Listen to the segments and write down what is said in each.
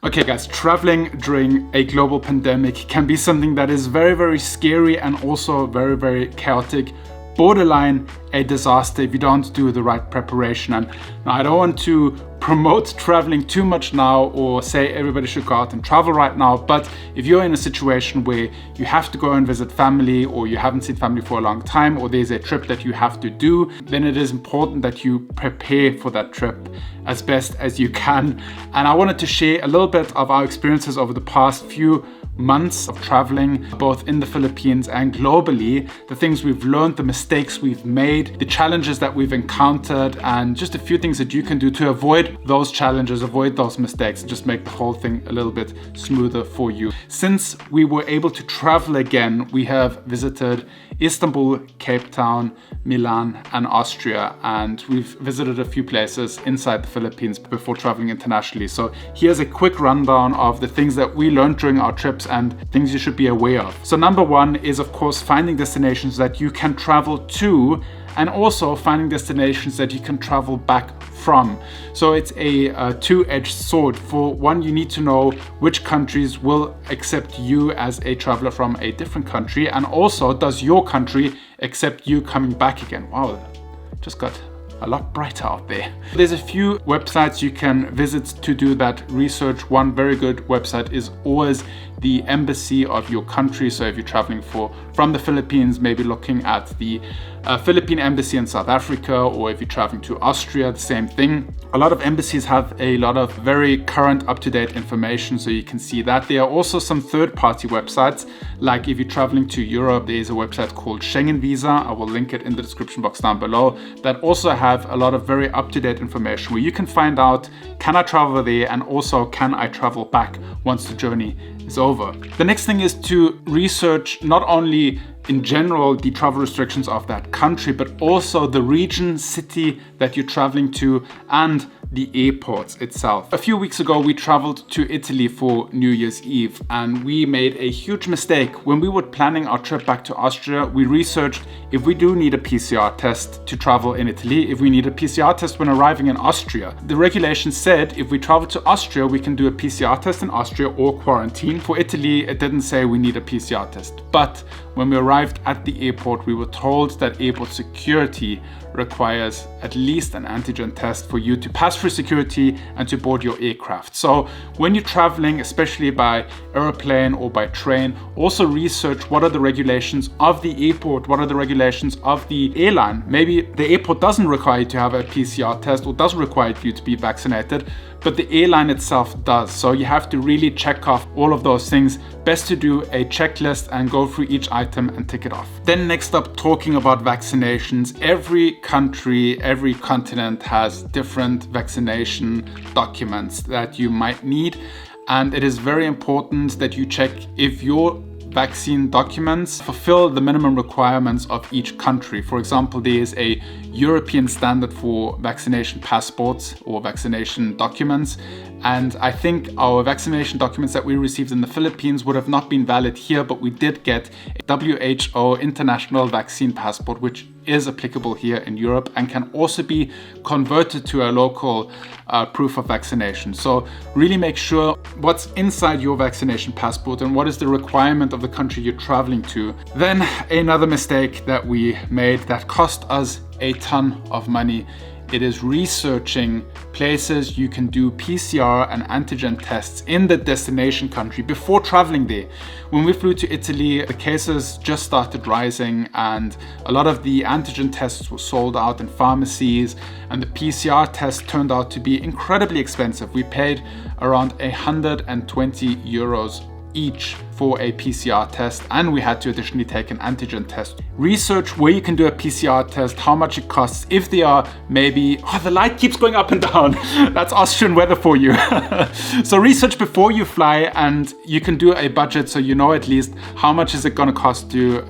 Okay guys, traveling during a global pandemic can be something that is very, very scary and also very, very chaotic, borderline a disaster if you don't do the right preparation. And now, I don't want to promote traveling too much now or say everybody should go out and travel right now, but if you're in a situation where you have to go and visit family, or you haven't seen family for a long time, or there's a trip that you have to do, then it is important that you prepare for that trip as best as you can. And I wanted to share a little bit of our experiences over the past few months of traveling, both in the Philippines and globally, the things we've learned, the mistakes we've made, the challenges that we've encountered, and just a few things that you can do to avoid those challenges, avoid those mistakes, and just make the whole thing a little bit smoother for you. Since we were able to travel again, we have visited Istanbul, Cape Town, Milan, and Austria, and we've visited a few places inside the Philippines before traveling internationally. So here's a quick rundown of the things that we learned during our trips and things you should be aware of. So number one is, of course, finding destinations that you can travel to, and also finding destinations that you can travel back from. So it's a two-edged sword. For one, you need to know which countries will accept you as a traveler from a different country, and also does your country accept you coming back again. Wow, just got a lot brighter out there. There's a few websites you can visit to do that research. One very good website is always the embassy of your country. So if you're traveling from the Philippines, maybe looking at the Philippine embassy in South Africa, or if you're traveling to Austria, the same thing. A lot of embassies have a lot of very current, up-to-date information, so you can see that. There are also some third-party websites, like if you're traveling to Europe, there is a website called Schengen Visa. I will link it in the description box down below, that also have a lot of very up-to-date information where you can find out, can I travel there, and also can I travel back once the journey is over. The next thing is to research not only in general the travel restrictions of that country, but also the region, city that you're traveling to, and the airports itself. A few weeks ago, we traveled to Italy for New Year's Eve, and we made a huge mistake. When we were planning our trip back to Austria, we researched if we do need a PCR test to travel in Italy, if we need a PCR test when arriving in Austria. The regulations said if we travel to Austria, we can do a PCR test in Austria or quarantine. For Italy, it didn't say we need a PCR test. But when we arrived at the airport, we were told that airport security requires at least an antigen test for you to pass through security and to board your aircraft. So when you're traveling, especially by airplane or by train, also research what are the regulations of the airport, what are the regulations of the airline. Maybe the airport doesn't require you to have a PCR test or doesn't require you to be vaccinated, but the airline itself does. So you have to really check off all of those things. Best to do a checklist and go through each item and tick it off. Then next up, talking about vaccinations. Every country, every continent has different vaccination documents that you might need. And it is very important that you check if your vaccine documents fulfill the minimum requirements of each country. For example, there is a European standard for vaccination passports or vaccination documents, and I think our vaccination documents that we received in the Philippines would have not been valid here, but we did get a WHO international vaccine passport, which is applicable here in Europe and can also be converted to a local proof of vaccination. So really make sure what's inside your vaccination passport and what is the requirement of the country you're traveling to. Then another mistake that we made that cost us a ton of money, it is researching places you can do PCR and antigen tests in the destination country before traveling there. When we flew to Italy, the cases just started rising and a lot of the antigen tests were sold out in pharmacies, and the PCR test turned out to be incredibly expensive. We paid around 120 euros each for a PCR test, and we had to additionally take an antigen test. Research where you can do a PCR test, how much it costs, if they are maybe, the light keeps going up and down. That's Austrian weather for you. So research before you fly, and you can do a budget so you know at least how much is it going to cost to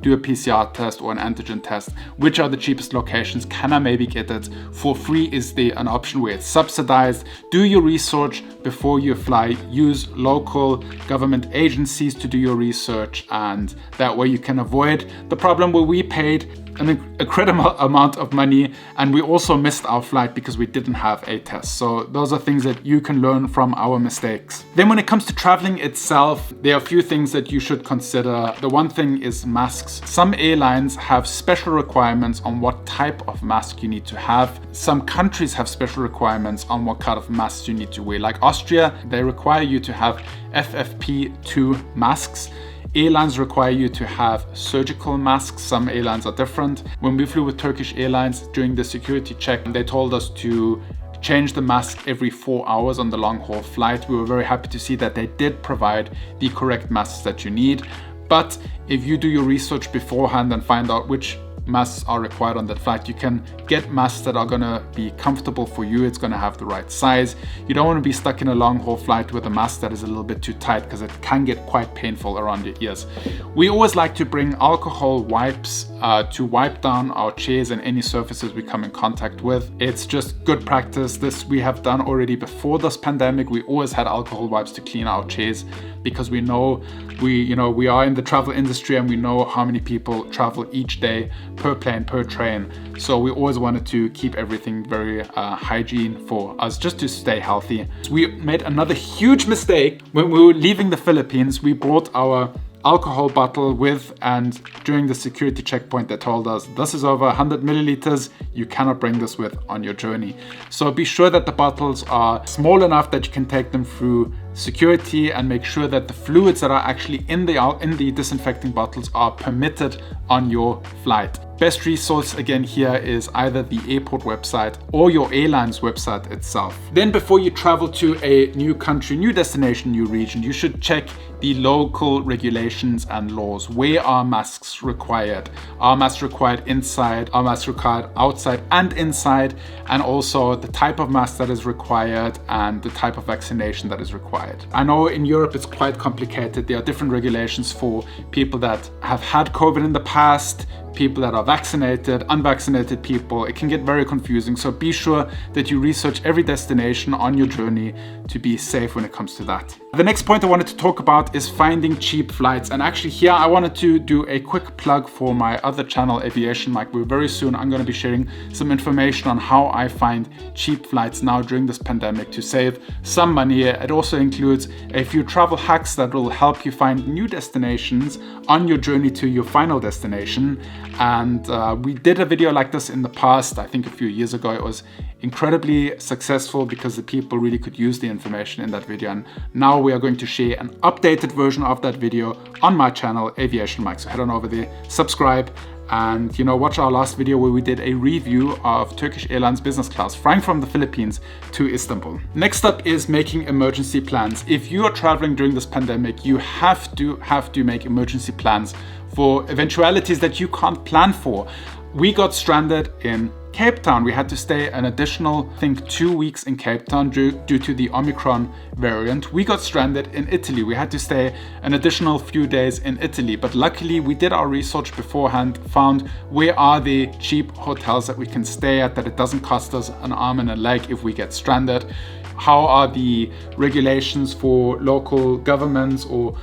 do a PCR test or an antigen test. Which are the cheapest locations? Can I maybe get it for free? Is there an option where it's subsidized? Do your research before you fly. Use local government agencies to do your research, and that way you can avoid the problem where we paid an incredible amount of money, and we also missed our flight because we didn't have a test. So those are things that you can learn from our mistakes. Then when it comes to traveling itself, there are a few things that you should consider. The one thing is masks. Some airlines have special requirements on what type of mask you need to have. Some countries have special requirements on what kind of masks you need to wear. Like Austria, they require you to have FFP2 masks. Airlines require you to have surgical masks. Some airlines are different. When we flew with Turkish Airlines during the security check, they told us to change the mask every 4 hours on the long haul flight. We were very happy to see that they did provide the correct masks that you need. But if you do your research beforehand and find out which masks are required on that flight, you can get masks that are gonna be comfortable for you. It's gonna have the right size. You don't want to be stuck in a long haul flight with a mask that is a little bit too tight, because it can get quite painful around your ears. We always like to bring alcohol wipes to wipe down our chairs and any surfaces we come in contact with. It's just good practice. This we have done already before this pandemic. We always had alcohol wipes to clean our chairs, because we know we are in the travel industry, and we know how many people travel each day per plane, per train. So we always wanted to keep everything very hygiene for us, just to stay healthy. We made another huge mistake when we were leaving the Philippines. We brought our alcohol bottle with, and during the security checkpoint they told us this is over 100 milliliters, you cannot bring this with on your journey. So be sure that the bottles are small enough that you can take them through security, and make sure that the fluids that are actually in the disinfecting bottles are permitted on your flight. Best resource again here is either the airport website or your airline's website itself. Then before you travel to a new country, new destination, new region, you should check the local regulations and laws. Where are masks required? Are masks required inside? Are masks required outside and inside? And also the type of mask that is required and the type of vaccination that is required. I know in Europe it's quite complicated. There are different regulations for people that have had COVID in the past, people that are vaccinated, unvaccinated people. It can get very confusing. So be sure that you research every destination on your journey to be safe when it comes to that. The next point I wanted to talk about is finding cheap flights. And actually here I wanted to do a quick plug for my other channel, Aviation Mike, where very soon I'm going to be sharing some information on how I find cheap flights now during this pandemic to save some money. It also includes a few travel hacks that will help you find new destinations on your journey to your final destination. And we did a video like this in the past, I think a few years ago. It was incredibly successful because the people really could use the information in that video. And now we are going to share an updated version of that video on my channel, Aviation Mike. So head on over there, subscribe, and watch our last video where we did a review of Turkish Airlines business class flying from the Philippines to Istanbul. Next up is making emergency plans. If you are traveling during this pandemic, you have to make emergency plans for eventualities that you can't plan for. We got stranded in Cape Town. We had to stay an additional, I think, 2 weeks in Cape Town due to the Omicron variant. We got stranded in Italy. We had to stay an additional few days in Italy. But luckily, we did our research beforehand, found where are the cheap hotels that we can stay at, that it doesn't cost us an arm and a leg if we get stranded. How are the regulations for local governments or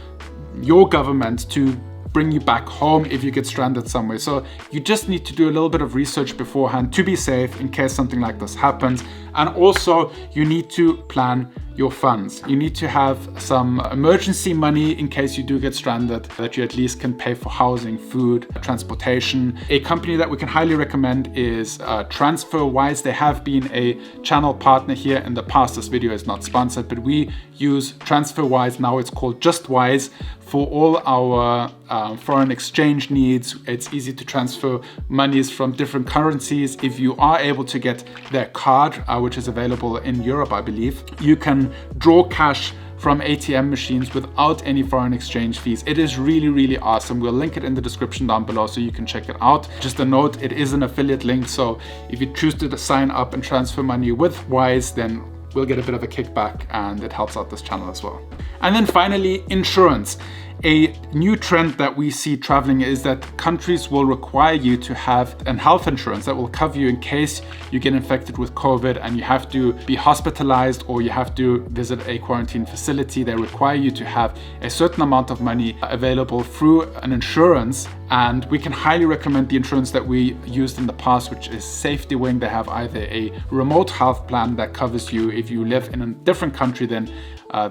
your government to bring you back home if you get stranded somewhere. So you just need to do a little bit of research beforehand to be safe in case something like this happens. And also you need to plan your funds. You need to have some emergency money in case you do get stranded, that you at least can pay for housing, food, transportation. A company that we can highly recommend is TransferWise. They have been a channel partner here in the past. This video is not sponsored, but we use TransferWise. Now it's called JustWise. For all our foreign exchange needs, it's easy to transfer monies from different currencies. If you are able to get their card, which is available in Europe, I believe, you can draw cash from ATM machines without any foreign exchange fees. It is really, really awesome. We'll link it in the description down below so you can check it out. Just a note, it is an affiliate link. So if you choose to sign up and transfer money with Wise, then we'll get a bit of a kickback and it helps out this channel as well. And then finally, insurance. A new trend that we see traveling is that countries will require you to have an health insurance that will cover you in case you get infected with COVID and you have to be hospitalized or you have to visit a quarantine facility. They require you to have a certain amount of money available through an insurance. And we can highly recommend the insurance that we used in the past, which is Safety Wing. They have either a remote health plan that covers you if you live in a different country than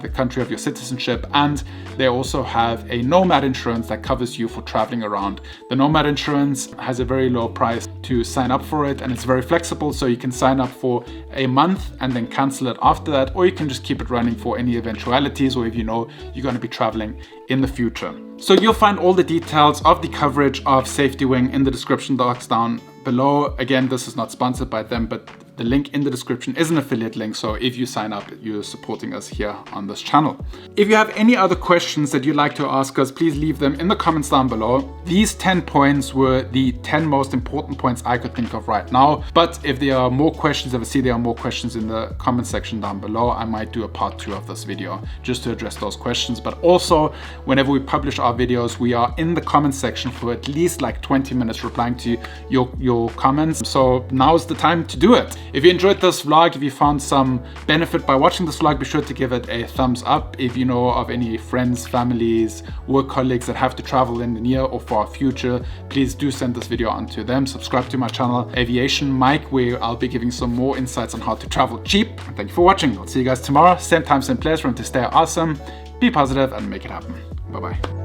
the country of your citizenship, and they also have a nomad insurance that covers you for traveling around. The nomad insurance has a very low price to sign up for it, and it's very flexible, so you can sign up for a month and then cancel it after that, or you can just keep it running for any eventualities, or if you know you're going to be traveling in the future. So you'll find all the details of the coverage of Safety Wing in the description box down below. Again, this is not sponsored by them, but the link in the description is an affiliate link, so if you sign up, you're supporting us here on this channel. If you have any other questions that you'd like to ask us, please leave them in the comments down below. These 10 points were the 10 most important points I could think of right now, but if there are more questions, if I see there are more questions in the comment section down below, I might do a part 2 of this video just to address those questions. But also, whenever we publish our videos, we are in the comment section for at least like 20 minutes replying to your comments. So now's the time to do it. If you enjoyed this vlog, if you found some benefit by watching this vlog, be sure to give it a thumbs up. If you know of any friends, families, work colleagues that have to travel in the near or far future, please do send this video on to them. Subscribe to my channel, Aviation Mike, where I'll be giving some more insights on how to travel cheap. And thank you for watching. I'll see you guys tomorrow, same time, same place. Remember to stay awesome, be positive, and make it happen. Bye-bye.